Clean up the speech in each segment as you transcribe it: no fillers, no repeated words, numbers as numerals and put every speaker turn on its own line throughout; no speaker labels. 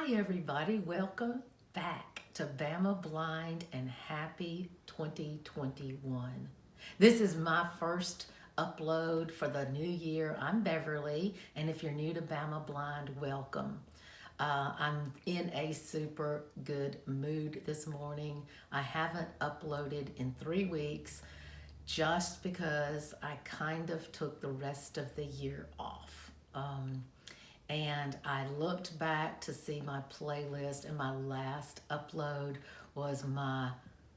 Hi, everybody. Welcome back to Bama Blind and Happy 2021. This is my first upload for the new year. I'm Beverly, and if you're new to Bama Blind, welcome. I'm in a super good mood this morning. I haven't uploaded in 3 weeks just because I kind of took the rest of the year off. And I looked back to see my playlist, and my last upload was my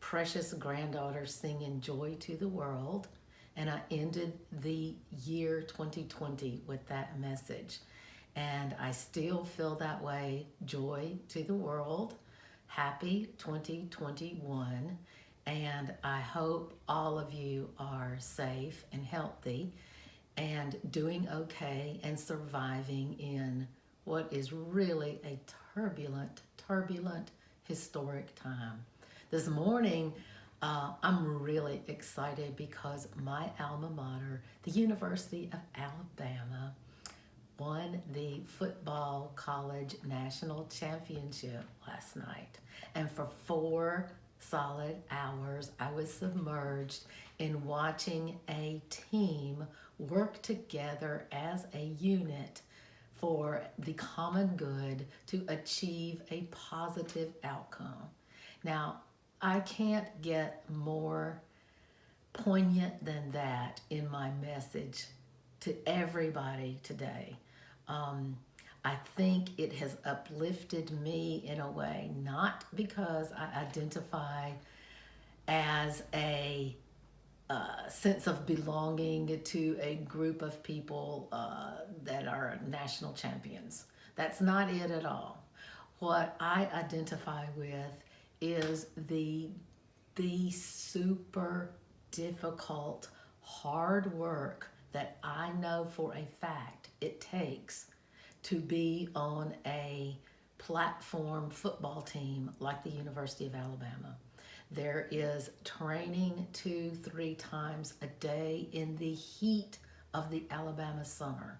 precious granddaughter singing Joy to the World. And I ended the year 2020 with that message. And I still feel that way. Joy to the world. Happy 2021. And I hope all of you are safe and healthy and doing okay and surviving in what is really a turbulent, historic time. This morning, I'm really excited because my alma mater, the University of Alabama, won the football college national championship last night. And for 4 solid hours, I was submerged in watching a team work together as a unit for the common good to achieve a positive outcome. Now, I can't get more poignant than that in my message to everybody today. I think it has uplifted me in a way, not because I identify as a sense of belonging to a group of people that are national champions. That's not it at all. What I identify with is the super difficult, hard work that I know for a fact it takes to be on a platform football team like the University of Alabama. There is training 2-3 times a day in the heat of the Alabama summer.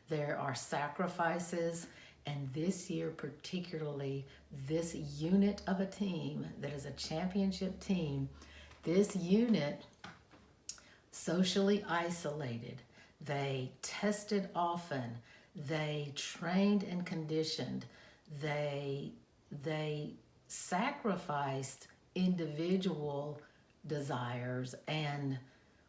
There are sacrifices, and this year particularly, this unit of a team that is a championship team, this unit socially isolated. They tested often. They trained and conditioned. They sacrificed individual desires and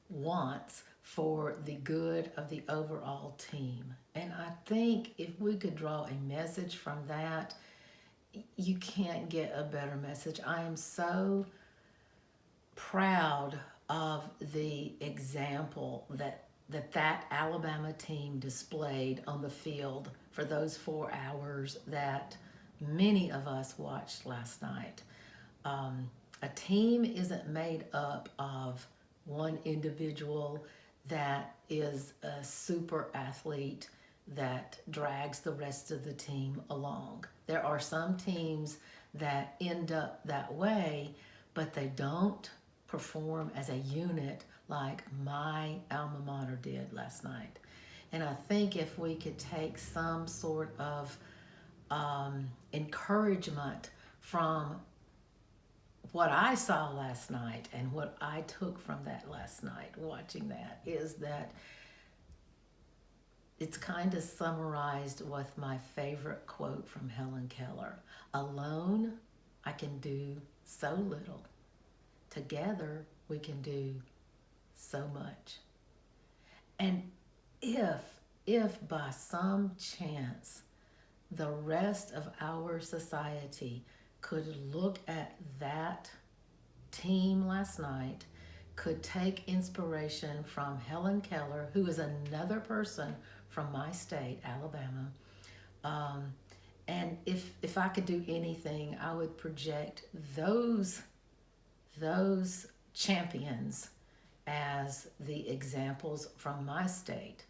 wants for the good of the overall team. And I think if we could draw a message from that, you can't get a better message. I am so proud of the example that Alabama team displayed on the field for those 4 hours that many of us watched last night. A team isn't made up of one individual that is a super athlete that drags the rest of the team along. There are some teams that end up that way, but they don't perform as a unit like my alma mater did last night. And I think if we could take some sort of encouragement from what I saw last night and what I took from that last night, watching that, is that it's kind of summarized with my favorite quote from Helen Keller. Alone, I can do so little. Together, we can do so much. And if by some chance the rest of our society could look at that team last night, could take inspiration from Helen Keller, who is another person from my state, Alabama, and if I could do anything, I would project those champions as the examples from my state.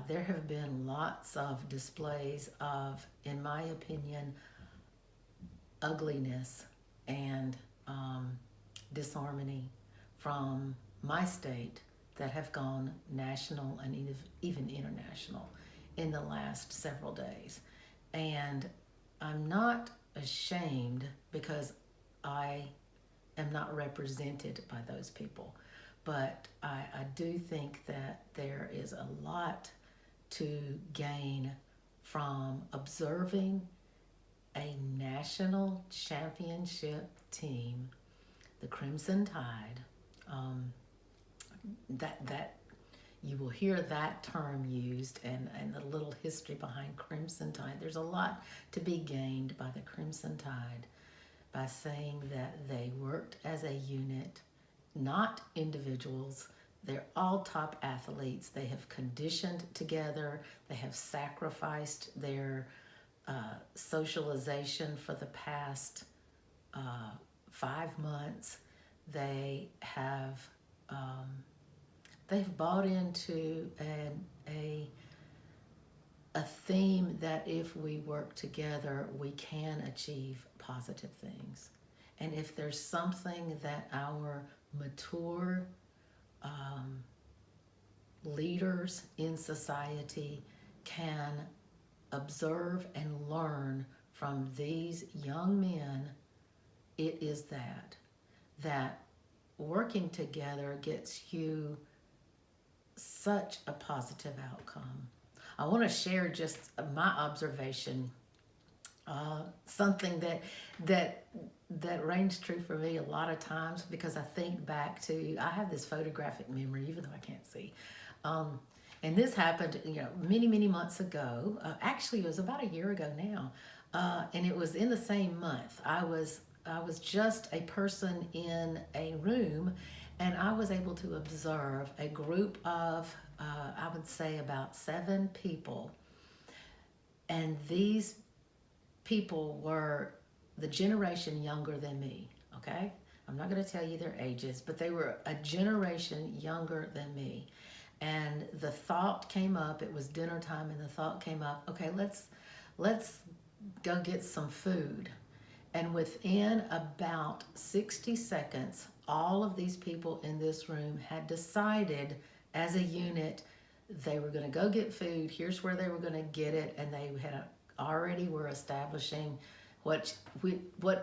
There have been lots of displays of, in my opinion, ugliness and disharmony from my state that have gone national and even international in the last several days. And I'm not ashamed because I am not represented by those people. But I do think that there is a lot to gain from observing a national championship team, the Crimson Tide. Um, that you will hear that term used, and the little history behind Crimson Tide. There's a lot to be gained by the Crimson Tide by saying that they worked as a unit, not individuals. They're all top athletes. They have conditioned together. They have sacrificed their socialization for the past 5 months. They have they've bought into a theme that if we work together, we can achieve positive things. And if there's something that our mature leaders in society can observe and learn from these young men, it is that working together gets you such a positive outcome. I want to share just my observation, something that reigns true for me a lot of times, because I think back to, I have this photographic memory, even though I can't see. And this happened, many months ago. Actually, it was about a year ago now, and it was in the same month. I was just a person in a room, and I was able to observe a group of, I would say, about 7 people. And these people were the generation younger than me, okay? I'm not going to tell you their ages, but they were a generation younger than me. And the thought came up, it was dinner time, and the thought came up, okay, let's go get some food. And within about 60 seconds, all of these people in this room had decided as a unit they were going to go get food. Here's where they were going to get it, and they had already were establishing what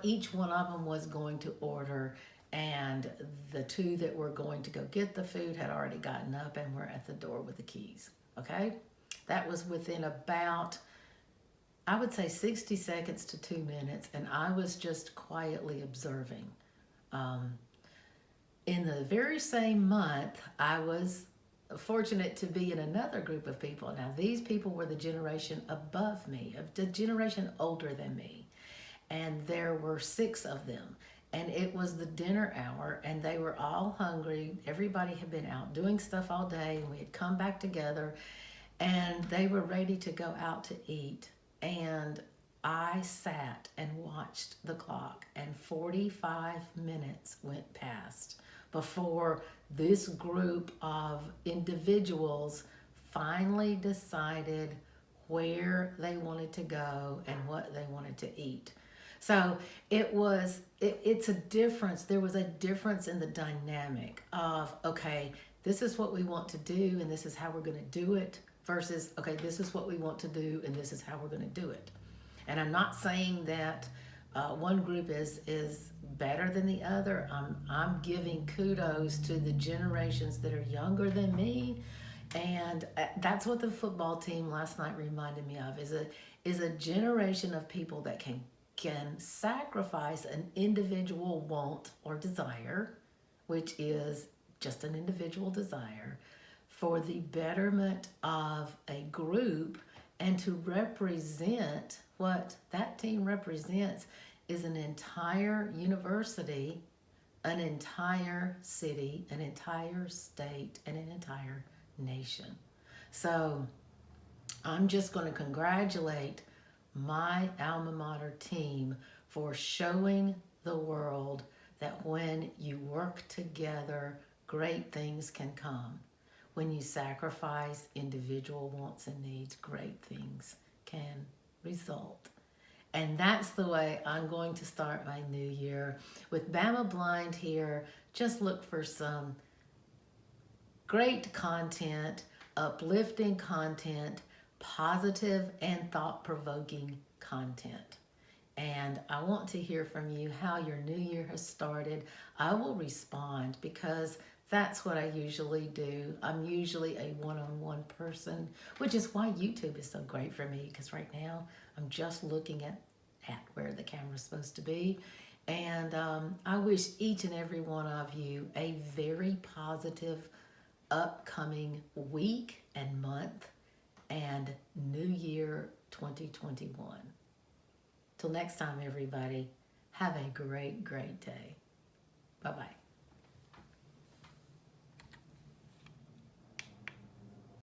each one of them was going to order. And the 2 that were going to go get the food had already gotten up and were at the door with the keys. Okay? That was within about, I would say, 60 seconds to 2 minutes, and I was just quietly observing. In the very same month, I was fortunate to be in another group of people. Now, these people were the generation above me, the generation older than me, and there were 6 of them. And it was the dinner hour, and they were all hungry. Everybody had been out doing stuff all day, and we had come back together, and they were ready to go out to eat. And I sat and watched the clock, and 45 minutes went past before this group of individuals finally decided where they wanted to go and what they wanted to eat. So it's a difference. There was a difference in the dynamic of, okay, this is what we want to do and this is how we're going to do it, versus, okay, this is what we want to do and this is how we're going to do it. And I'm not saying that one group is better than the other. I'm giving kudos to the generations that are younger than me. And that's what the football team last night reminded me of, is a generation of people that can sacrifice an individual want or desire, which is just an individual desire, for the betterment of a group, and to represent what that team represents is an entire university, an entire city, an entire state, and an entire nation. So I'm just going to congratulate my alma mater team for showing the world that when you work together, great things can come. When you sacrifice individual wants and needs, great things can result. And that's the way I'm going to start my new year. With Bama Blind here, just look for some great content, uplifting content, positive and thought-provoking content. and I want to hear from you how your new year has started. I will respond because that's what I usually do. I'm usually a one-on-one person, which is why YouTube is so great for me, because right now I'm just looking at where the camera's supposed to be. And I wish each and every one of you a very positive upcoming week and month and New Year 2021. Till next time, everybody, have a great, great day. Bye-bye.